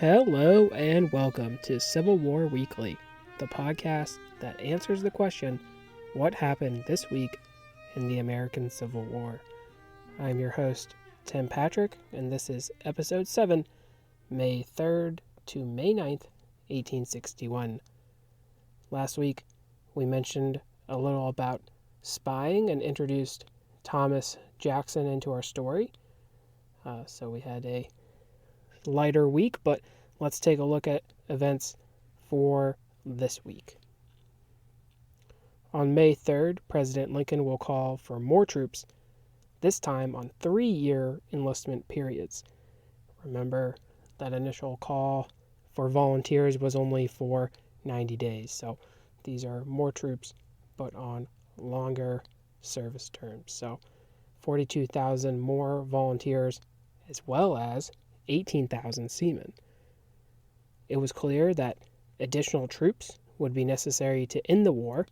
Hello and welcome to Civil War Weekly, the podcast that answers the question, what happened this week in the American Civil War? I'm your host, Tim Patrick, and this is episode 7, May 3rd to May 9th, 1861. Last week, we mentioned a little about spying and introduced Thomas Jackson into our story. So we had a lighter week, but let's take a look at events for this week. On May 3rd, President Lincoln will call for more troops, this time on 3-year enlistment periods. Remember, that initial call for volunteers was only for 90 days, so these are more troops, but on longer service terms. So 42,000 more volunteers, as well as 18,000 seamen. It was clear that additional troops would be necessary to end the war,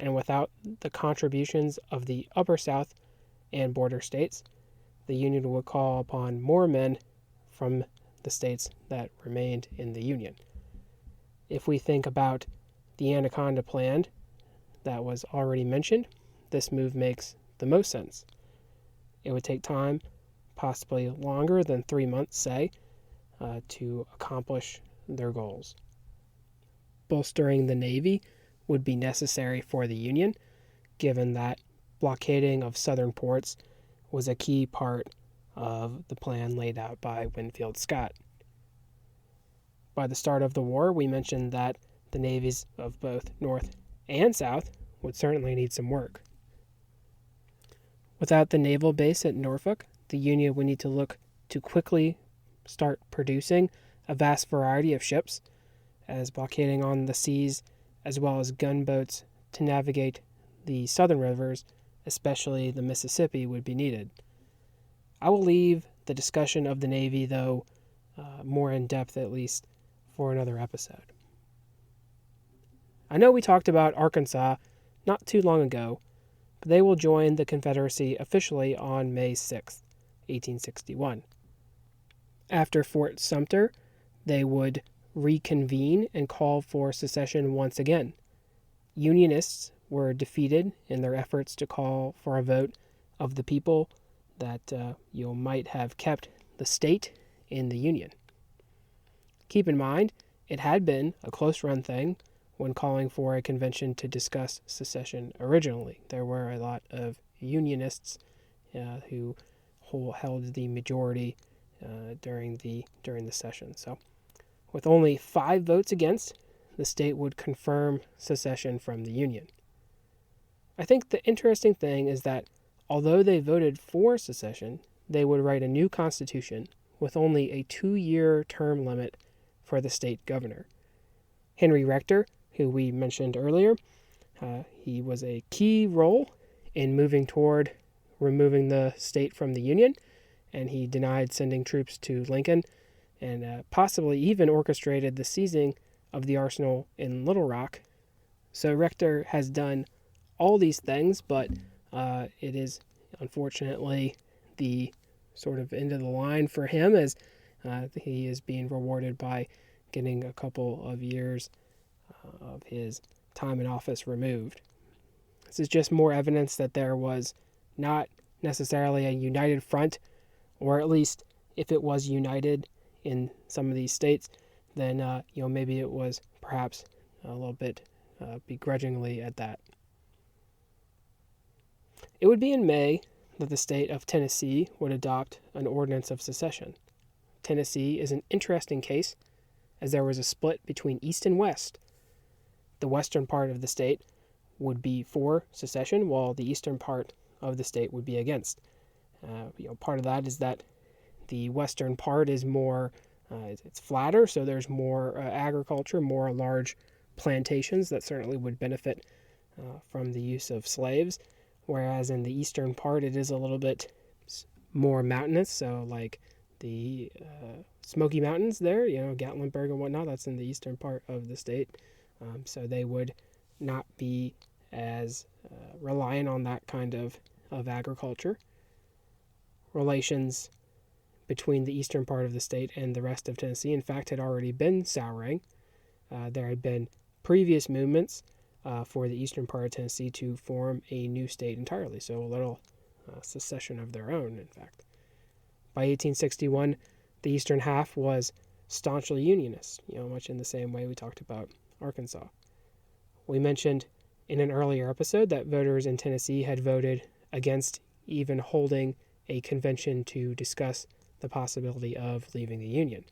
and without the contributions of the Upper South and border states, the Union would call upon more men from the states that remained in the Union. If we think about the Anaconda Plan that was already mentioned, this move makes the most sense. It would take time, possibly longer than 3 months, say, to accomplish their goals. Bolstering the Navy would be necessary for the Union, given that blockading of southern ports was a key part of the plan laid out by Winfield Scott. By the start of the war, we mentioned that the navies of both North and South would certainly need some work. Without the naval base at Norfolk, the Union would need to look to quickly start producing a vast variety of ships, as blockading on the seas, as well as gunboats to navigate the southern rivers, especially the Mississippi, would be needed. I will leave the discussion of the Navy, though, more in depth at least, for another episode. I know we talked about Arkansas not too long ago, but they will join the Confederacy officially on May 6th. 1861. After Fort Sumter, they would reconvene and call for secession once again. Unionists were defeated in their efforts to call for a vote of the people that might have kept the state in the Union. Keep in mind, it had been a close-run thing when calling for a convention to discuss secession originally. There were a lot of Unionists who held the majority during the session. So, with only 5 votes against, the state would confirm secession from the Union. I think the interesting thing is that although they voted for secession, they would write a new constitution with only a 2-year term limit for the state governor. Henry Rector, who we mentioned earlier, he was a key role in moving toward removing the state from the Union, and he denied sending troops to Lincoln and possibly even orchestrated the seizing of the arsenal in Little Rock. So Rector has done all these things, but it is unfortunately the sort of end of the line for him, as he is being rewarded by getting a couple of years of his time in office removed. This is just more evidence that there was not necessarily a united front, or at least if it was united in some of these states, then maybe it was perhaps a little bit begrudgingly at that. It would be in May that the state of Tennessee would adopt an ordinance of secession. Tennessee is an interesting case, as there was a split between East and West. The western part of the state would be for secession, while the eastern part of the state would be against. Part of that is that the western part is more, it's flatter, so there's more agriculture, more large plantations that certainly would benefit from the use of slaves, whereas in the eastern part it is a little bit more mountainous, so like the Smoky Mountains there, Gatlinburg and whatnot, that's in the eastern part of the state, so they would not be as reliant on that kind of agriculture. Relations between the eastern part of the state and the rest of Tennessee, in fact, had already been souring. There had been previous movements for the eastern part of Tennessee to form a new state entirely, so a little secession of their own, in fact. By 1861, the eastern half was staunchly Unionist, much in the same way we talked about Arkansas. We mentioned in an earlier episode that voters in Tennessee had voted against even holding a convention to discuss the possibility of leaving the Union.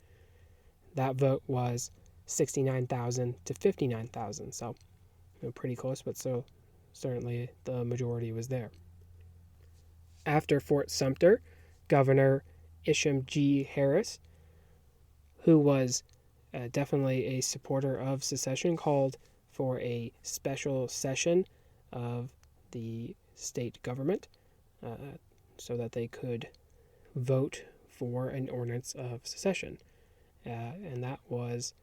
That vote was 69,000 to 59,000, so pretty close, but so certainly the majority was there. After Fort Sumter, Governor Isham G. Harris, who was definitely a supporter of secession, called for a special session of the state government so that they could vote for an ordinance of secession. And that was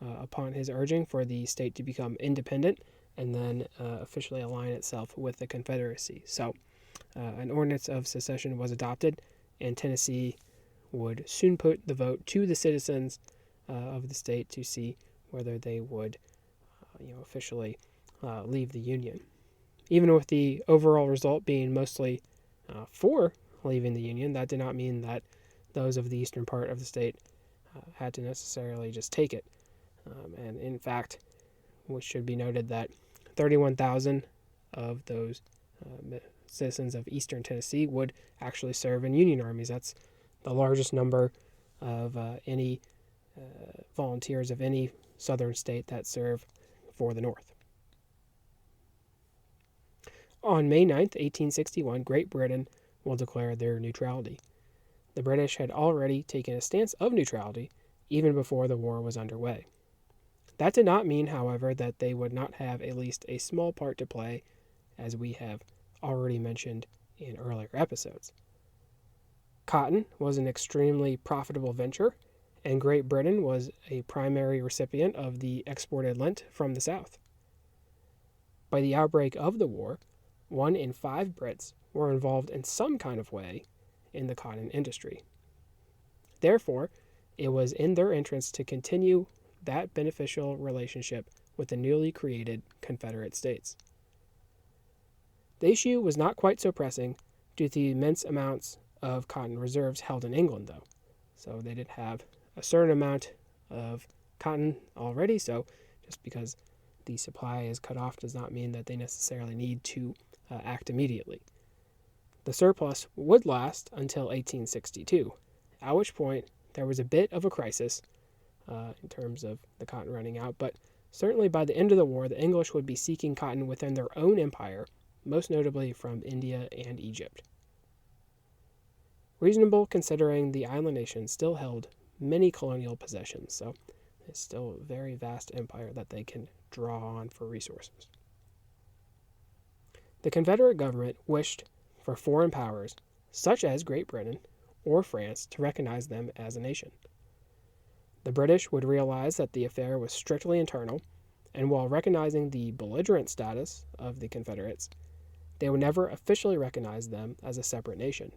upon his urging for the state to become independent and then officially align itself with the Confederacy. So an ordinance of secession was adopted, and Tennessee would soon put the vote to the citizens of the state to see whether they would officially leave the Union. Even with the overall result being mostly for leaving the Union, that did not mean that those of the eastern part of the state had to necessarily just take it. And in fact, which should be noted that 31,000 of those citizens of eastern Tennessee would actually serve in Union armies. That's the largest number of any volunteers of any southern state that serve for the North. On May 9th, 1861, Great Britain will declare their neutrality. The British had already taken a stance of neutrality even before the war was underway. That did not mean, however, that they would not have at least a small part to play, as we have already mentioned in earlier episodes. Cotton was an extremely profitable venture, and Great Britain was a primary recipient of the exported lint from the South. By the outbreak of the war, 1 in 5 Brits were involved in some kind of way in the cotton industry. Therefore, it was in their interest to continue that beneficial relationship with the newly created Confederate States. The issue was not quite so pressing due to the immense amounts of cotton reserves held in England, though. So they did have a certain amount of cotton already, so just because the supply is cut off does not mean that they necessarily need to act immediately. The surplus would last until 1862, at which point there was a bit of a crisis in terms of the cotton running out, but certainly by the end of the war, the English would be seeking cotton within their own empire, most notably from India and Egypt. Reasonable considering the island nation still held many colonial possessions, so it's still a very vast empire that they can draw on for resources. The Confederate government wished for foreign powers, such as Great Britain or France, to recognize them as a nation. The British would realize that the affair was strictly internal, and while recognizing the belligerent status of the Confederates, they would never officially recognize them as a separate nation.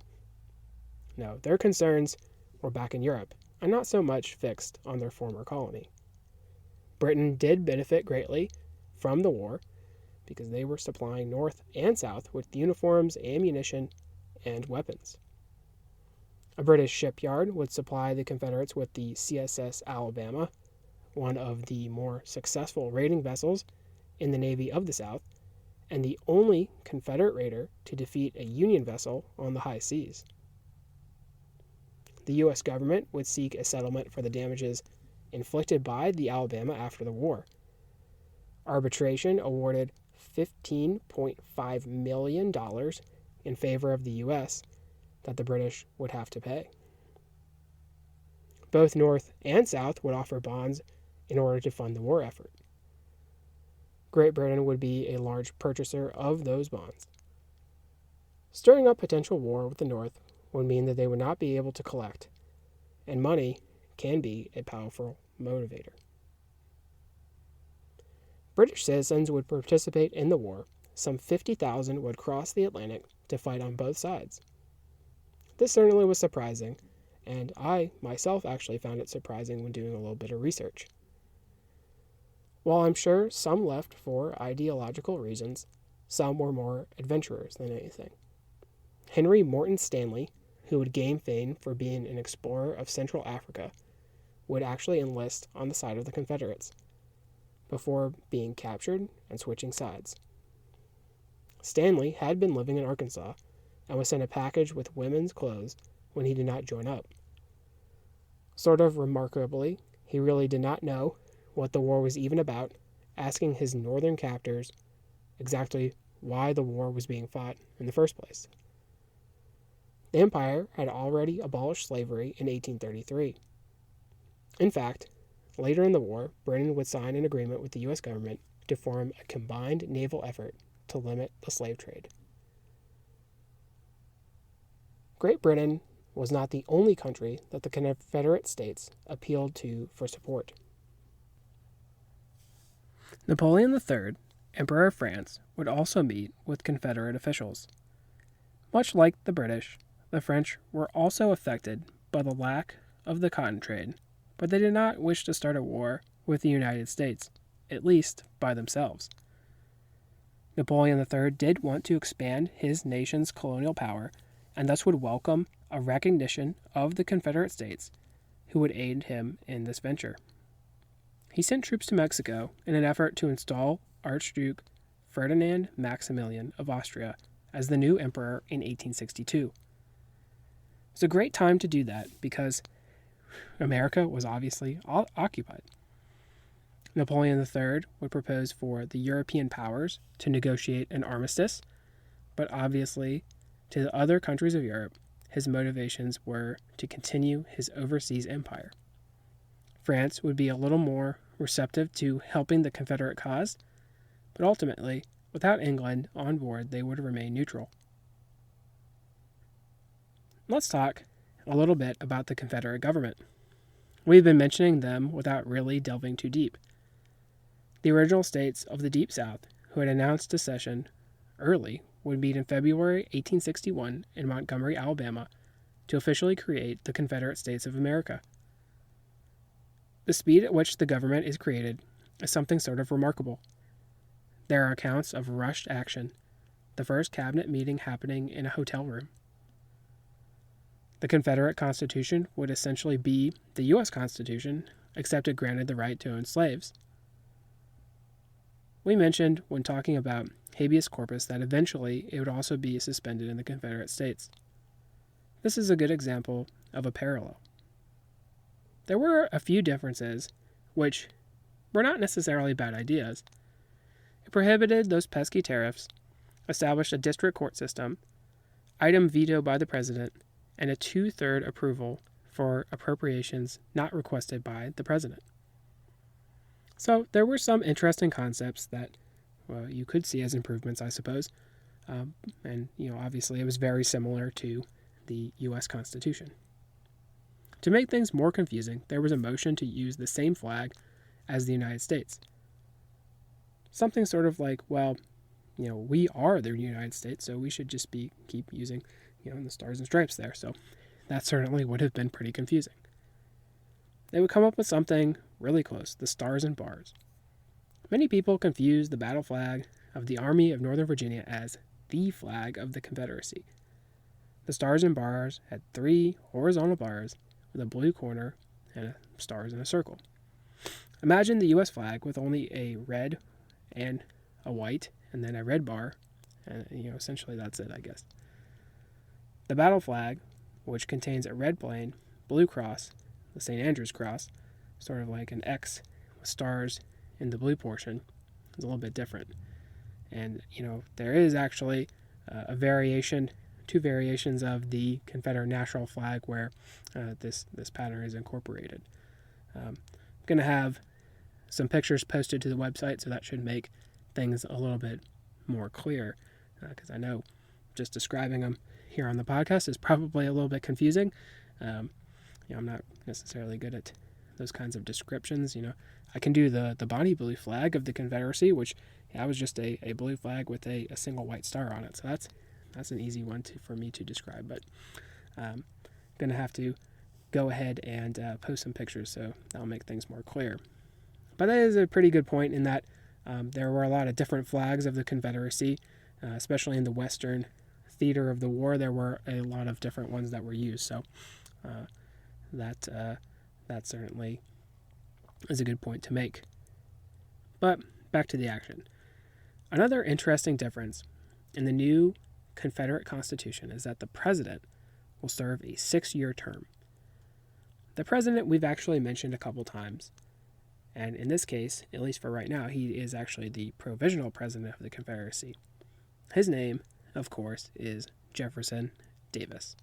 No, their concerns were back in Europe, and not so much fixed on their former colony. Britain did benefit greatly from the war because they were supplying North and South with uniforms, ammunition, and weapons. A British shipyard would supply the Confederates with the CSS Alabama, one of the more successful raiding vessels in the Navy of the South, and the only Confederate raider to defeat a Union vessel on the high seas. The U.S. government would seek a settlement for the damages inflicted by the Alabama after the war. Arbitration awarded $15.5 million in favor of the U.S. that the British would have to pay. Both North and South would offer bonds in order to fund the war effort. Great Britain would be a large purchaser of those bonds. Stirring up potential war with the North would mean that they would not be able to collect, and money can be a powerful motivator. British citizens would participate in the war. Some 50,000 would cross the Atlantic to fight on both sides. This certainly was surprising, and I myself actually found it surprising when doing a little bit of research. While I'm sure some left for ideological reasons, some were more adventurers than anything. Henry Morton Stanley, who would gain fame for being an explorer of Central Africa, would actually enlist on the side of the Confederates before being captured and switching sides. Stanley had been living in Arkansas and was sent a package with women's clothes when he did not join up. Sort of remarkably, he really did not know what the war was even about, asking his northern captors exactly why the war was being fought in the first place. The Empire had already abolished slavery in 1833. In fact, later in the war, Britain would sign an agreement with the U.S. government to form a combined naval effort to limit the slave trade. Great Britain was not the only country that the Confederate States appealed to for support. Napoleon III, Emperor of France, would also meet with Confederate officials. Much like the British, the French were also affected by the lack of the cotton trade, but they did not wish to start a war with the United States, at least by themselves. Napoleon III did want to expand his nation's colonial power, and thus would welcome a recognition of the Confederate States, who would aid him in this venture. He sent troops to Mexico in an effort to install Archduke Ferdinand Maximilian of Austria as the new emperor in 1862. It was a great time to do that because America was obviously occupied. Napoleon III would propose for the European powers to negotiate an armistice, but obviously, to the other countries of Europe, his motivations were to continue his overseas empire. France would be a little more receptive to helping the Confederate cause, but ultimately, without England on board, they would remain neutral. Let's talk a little bit about the Confederate Government. We've been mentioning them without really delving too deep. The original states of the Deep South, who had announced secession early, would meet in February 1861 in Montgomery, Alabama, to officially create the Confederate States of America. The speed at which the government is created is something sort of remarkable. There are accounts of rushed action, the first cabinet meeting happening in a hotel room. The Confederate Constitution would essentially be the U.S. Constitution, except it granted the right to own slaves. We mentioned when talking about habeas corpus that eventually it would also be suspended in the Confederate States. This is a good example of a parallel. There were a few differences, which were not necessarily bad ideas. It prohibited those pesky tariffs, established a district court system, item veto by the president, and a 2/3 approval for appropriations not requested by the president. So there were some interesting concepts that you could see as improvements, I suppose. And obviously it was very similar to the U.S. Constitution. To make things more confusing, there was a motion to use the same flag as the United States. Something sort of like, we are the United States, so we should just keep using, the stars and stripes there. So that certainly would have been pretty confusing. They would come up with something really close, the stars and bars. Many people confuse the battle flag of the Army of Northern Virginia as the flag of the Confederacy. The stars and bars had 3 horizontal bars with a blue corner and stars in a circle. Imagine the U.S. flag with only a red and a white and then a red bar, and essentially that's it, I guess. The battle flag, which contains a red plane, blue cross, the St. Andrew's cross, sort of like an X with stars in the blue portion, is a little bit different. And, there is actually a variation, 2 variations of the Confederate national flag where this pattern is incorporated. I'm going to have some pictures posted to the website, so that should make things a little bit more clear, because I know just describing them here on the podcast is probably a little bit confusing. I'm not necessarily good at those kinds of descriptions. I can do the Bonnie blue flag of the Confederacy, which was just a blue flag with a single white star on it. So that's an easy one for me to describe. But I'm going to have to go ahead and post some pictures, so that'll make things more clear. But that is a pretty good point in that there were a lot of different flags of the Confederacy, especially in the Western theater of the war. There were a lot of different ones that were used, so that certainly is a good point to make. But back to the action. Another interesting difference in the new Confederate Constitution is that the president will serve a 6-year term. The president we've actually mentioned a couple times, and in this case, at least for right now, he is actually the provisional president of the Confederacy. His name, of course, is Jefferson Davis.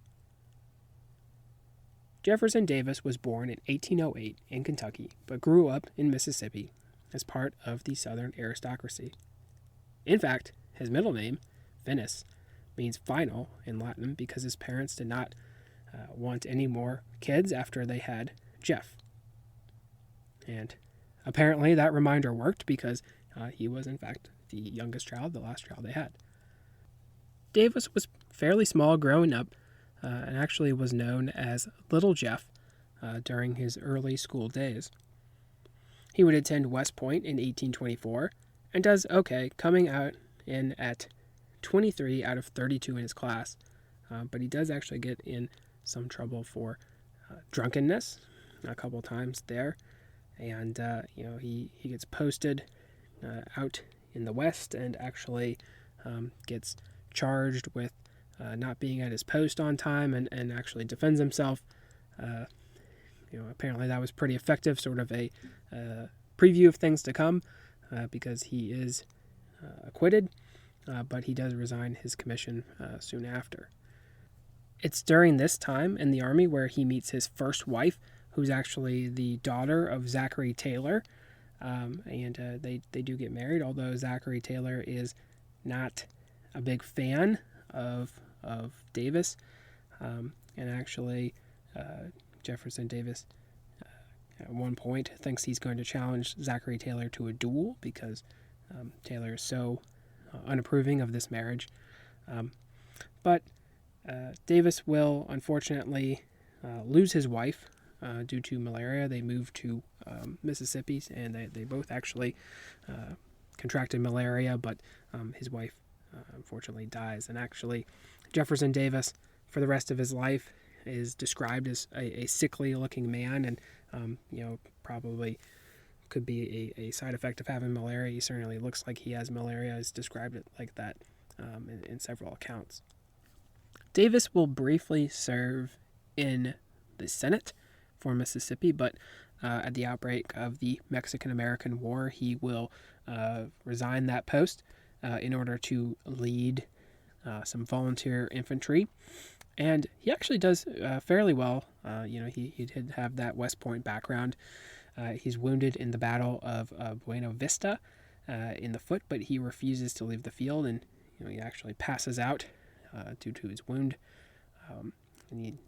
Jefferson Davis was born in 1808 in Kentucky, but grew up in Mississippi as part of the Southern aristocracy. In fact, his middle name, Finis, means final in Latin because his parents did not want any more kids after they had Jeff. And apparently that reminder worked because he was, in fact, the youngest child, the last child they had. Davis was fairly small growing up and actually was known as Little Jeff during his early school days. He would attend West Point in 1824 and does okay, coming out in at 23 out of 32 in his class, but he does actually get in some trouble for drunkenness a couple times there, and he gets posted out in the West and actually gets charged with not being at his post on time and actually defends himself. Apparently that was pretty effective, sort of a preview of things to come, because he is acquitted, but he does resign his commission soon after. It's during this time in the Army where he meets his first wife, who's actually the daughter of Zachary Taylor, and they do get married, although Zachary Taylor is not a big fan of Davis, and actually Jefferson Davis at one point thinks he's going to challenge Zachary Taylor to a duel because Taylor is so unapproving of this marriage. But Davis will unfortunately lose his wife due to malaria. They moved to Mississippi, and they both actually contracted malaria, but his wife unfortunately dies. And actually, Jefferson Davis, for the rest of his life, is described as a sickly-looking man, and probably could be a side effect of having malaria. He certainly looks like he has malaria. He's described it like that in several accounts. Davis will briefly serve in the Senate for Mississippi, but at the outbreak of the Mexican-American War, he will resign that post in order to lead some volunteer infantry. And he actually does fairly well. He did have that West Point background. He's wounded in the Battle of Buena Vista in the foot, but he refuses to leave the field, and he actually passes out due to his wound. And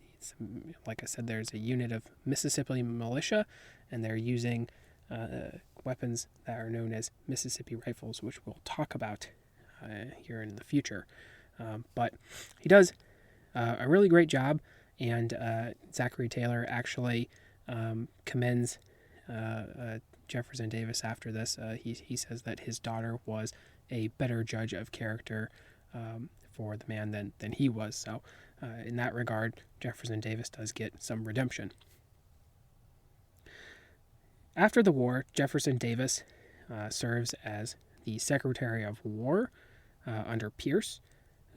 like I said, there's a unit of Mississippi militia, and they're using weapons that are known as Mississippi rifles, which we'll talk about here in the future. But he does a really great job, and Zachary Taylor actually commends Jefferson Davis after this. He says that his daughter was a better judge of character for the man than he was. So in that regard, Jefferson Davis does get some redemption. After the war, Jefferson Davis serves as the Secretary of War under Pierce,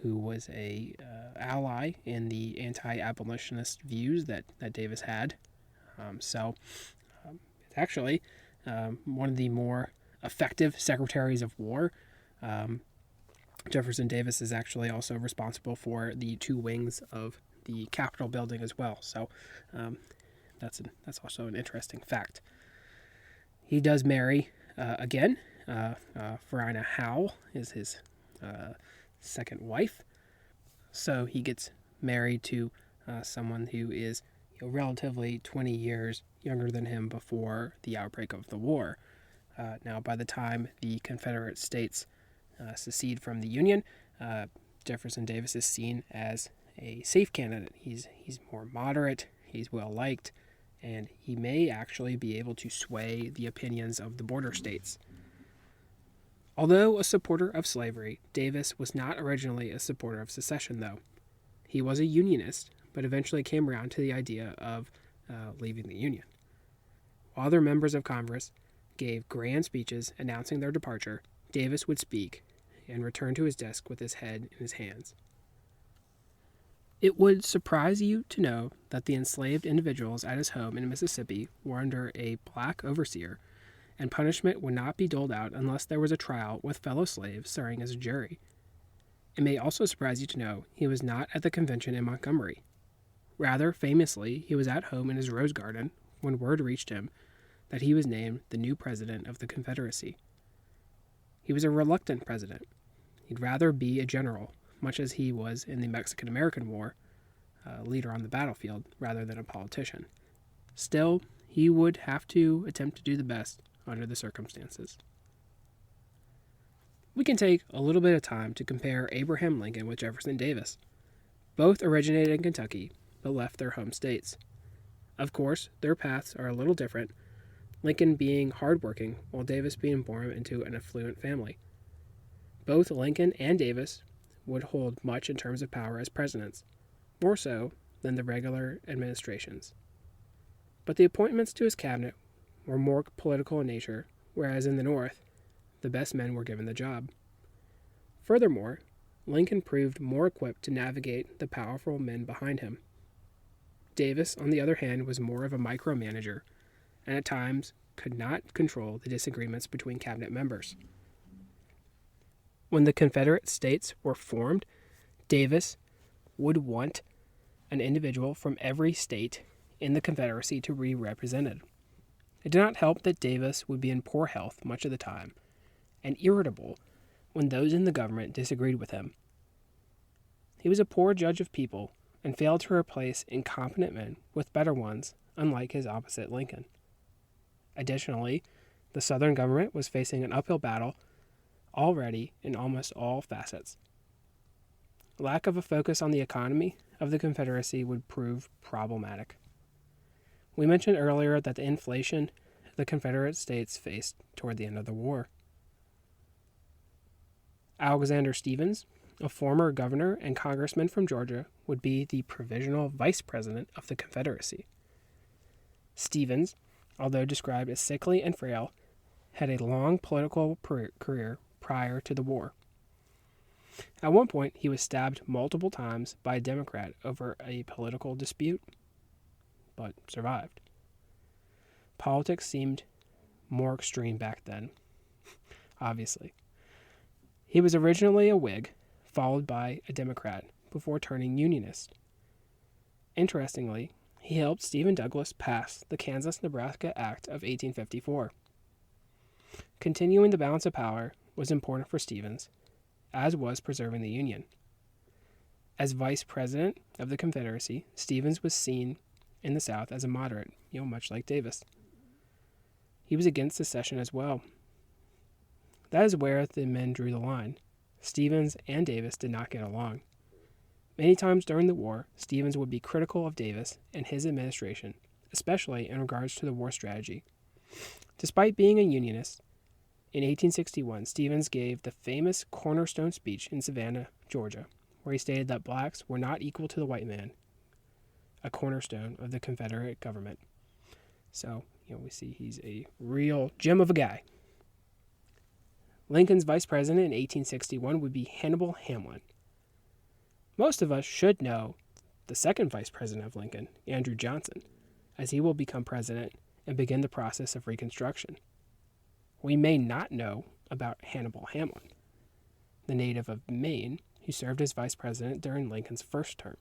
who was a ally in the anti-abolitionist views that Davis had. So it's actually one of the more effective secretaries of war. Jefferson Davis is actually also responsible for the 2 wings of the Capitol building as well. So that's also an interesting fact. He does marry again. Verina Howe is his second wife. So he gets married to someone who is relatively 20 years younger than him before the outbreak of the war. Now, by the time the Confederate States secede from the Union, Jefferson Davis is seen as a safe candidate. He's more moderate. he's well liked, and he may actually be able to sway the opinions of the border states. Although a supporter of slavery, Davis was not originally a supporter of secession, though. He was a Unionist, but eventually came around to the idea of leaving the Union. While other members of Congress gave grand speeches announcing their departure, Davis would speak and return to his desk with his head in his hands. It would surprise you to know that the enslaved individuals at his home in Mississippi were under a black overseer, and punishment would not be doled out unless there was a trial with fellow slaves serving as a jury. It may also surprise you to know he was not at the convention in Montgomery. Rather, famously, he was at home in his rose garden when word reached him that he was named the new president of the Confederacy. He was a reluctant president. He'd rather be a general, much as he was in the Mexican-American War, a leader on the battlefield rather than a politician. Still, he would have to attempt to do the best under the circumstances. We can take a little bit of time to compare Abraham Lincoln with Jefferson Davis. Both originated in Kentucky, but left their home states. Of course, their paths are a little different, Lincoln being hardworking, while Davis being born into an affluent family. Both Lincoln and Davis would hold much in terms of power as presidents, more so than the regular administrations. But the appointments to his cabinet were more political in nature, whereas in the North, the best men were given the job. Furthermore, Lincoln proved more equipped to navigate the powerful men behind him. Davis, on the other hand, was more of a micromanager, and at times could not control the disagreements between cabinet members. When the Confederate States were formed, Davis would want an individual from every state in the Confederacy to be represented. It did not help that Davis would be in poor health much of the time, and irritable when those in the government disagreed with him. He was a poor judge of people and failed to replace incompetent men with better ones, unlike his opposite Lincoln. Additionally, the Southern government was facing an uphill battle already in almost all facets. Lack of a focus on the economy of the Confederacy would prove problematic. We mentioned earlier that the inflation the Confederate States faced toward the end of the war. Alexander Stephens, a former governor and congressman from Georgia, would be the provisional vice president of the Confederacy. Stephens, although described as sickly and frail, had a long political career prior to the war. At one point, he was stabbed multiple times by a Democrat over a political dispute, but survived. Politics seemed more extreme back then, obviously. He was originally a Whig, followed by a Democrat, before turning Unionist. Interestingly, he helped Stephen Douglas pass the Kansas-Nebraska Act of 1854. Continuing the balance of power was important for Stephens, as was preserving the Union. As vice president of the Confederacy, Stephens was seen in the South as a moderate, much like Davis. He was against secession as well. That is where the men drew the line. Stephens and Davis did not get along. Many times during the war, Stephens would be critical of Davis and his administration, especially in regards to the war strategy. Despite being a Unionist, in 1861, Stephens gave the famous cornerstone speech in Savannah, Georgia, where he stated that blacks were not equal to the white man, a cornerstone of the Confederate government. So, we see he's a real gem of a guy. Lincoln's vice president in 1861 would be Hannibal Hamlin. Most of us should know the second vice president of Lincoln, Andrew Johnson, as he will become president and begin the process of Reconstruction. We may not know about Hannibal Hamlin, the native of Maine who served as vice president during Lincoln's first term.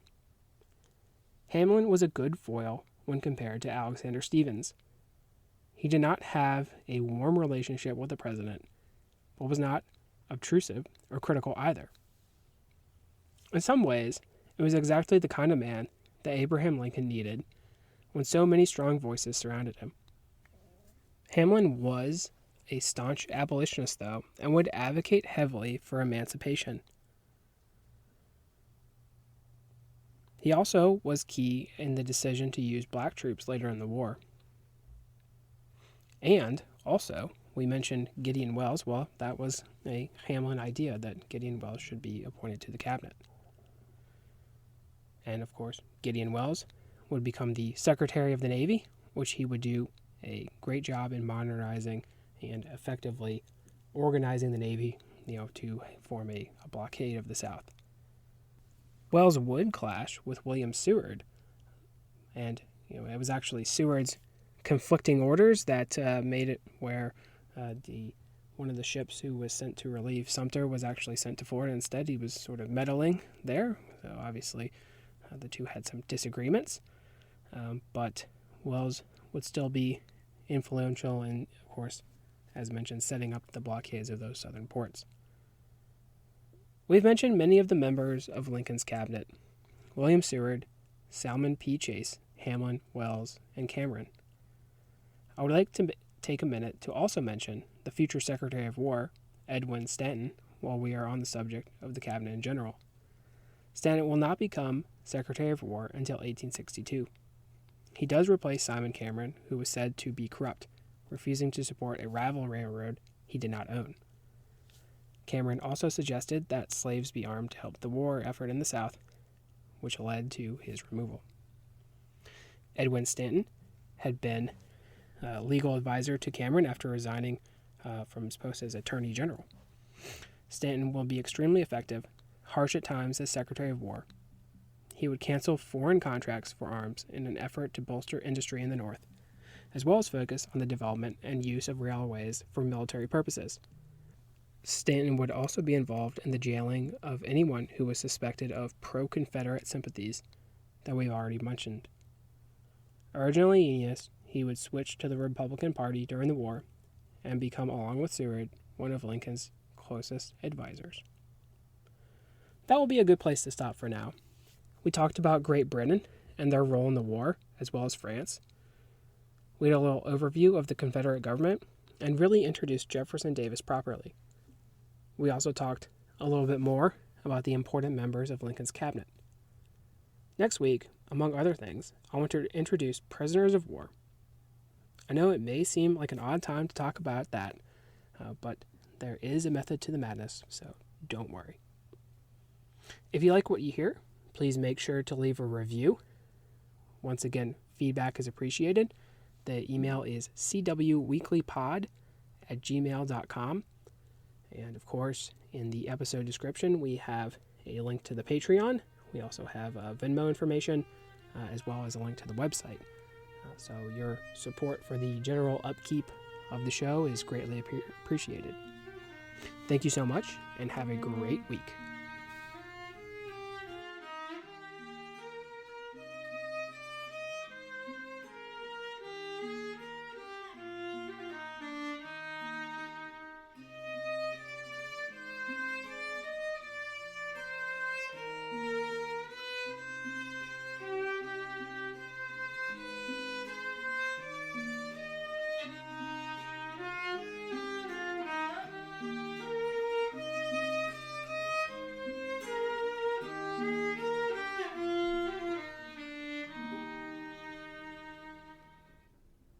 Hamlin was a good foil when compared to Alexander Stephens. He did not have a warm relationship with the president, but was not obtrusive or critical either. In some ways, it was exactly the kind of man that Abraham Lincoln needed when so many strong voices surrounded him. Hamlin was a staunch abolitionist, though, and would advocate heavily for emancipation. He also was key in the decision to use black troops later in the war. And also, we mentioned Gideon Welles. Well, that was a Hamlin idea that Gideon Welles should be appointed to the cabinet. And of course, Gideon Welles would become the Secretary of the Navy, which he would do a great job in modernizing and effectively organizing the Navy, to form a blockade of the South. Welles would clash with William Seward, and it was actually Seward's conflicting orders that made it where one of the ships who was sent to relieve Sumter was actually sent to Florida instead. He was sort of meddling there, so obviously the two had some disagreements, but Welles would still be influential in, of course, as mentioned, setting up the blockades of those southern ports. We've mentioned many of the members of Lincoln's cabinet: William Seward, Salmon P. Chase, Hamlin, Welles, and Cameron. I would like to take a minute to also mention the future Secretary of War, Edwin Stanton, while we are on the subject of the cabinet in general. Stanton will not become Secretary of War until 1862. He does replace Simon Cameron, who was said to be corrupt, refusing to support a rival railroad he did not own. Cameron also suggested that slaves be armed to help the war effort in the South, which led to his removal. Edwin Stanton had been legal advisor to Cameron after resigning from his post as Attorney General. Stanton will be extremely effective, harsh at times as Secretary of War. He would cancel foreign contracts for arms in an effort to bolster industry in the North, as well as focus on the development and use of railways for military purposes. Stanton would also be involved in the jailing of anyone who was suspected of pro-Confederate sympathies that we've already mentioned. Originally Union, he would switch to the Republican Party during the war and become, along with Seward, one of Lincoln's closest advisors. That will be a good place to stop for now. We talked about Great Britain and their role in the war, as well as France. We had a little overview of the Confederate Government and really introduced Jefferson Davis properly. We also talked a little bit more about the important members of Lincoln's cabinet. Next week, among other things, I want to introduce prisoners of war. I know it may seem like an odd time to talk about that, but there is a method to the madness, so don't worry. If you like what you hear, please make sure to leave a review. Once again, feedback is appreciated. The email is cwweeklypod@gmail.com. And of course, in the episode description, we have a link to the Patreon. We also have Venmo information, as well as a link to the website. So your support for the general upkeep of the show is greatly appreciated. Thank you so much, and have a great week.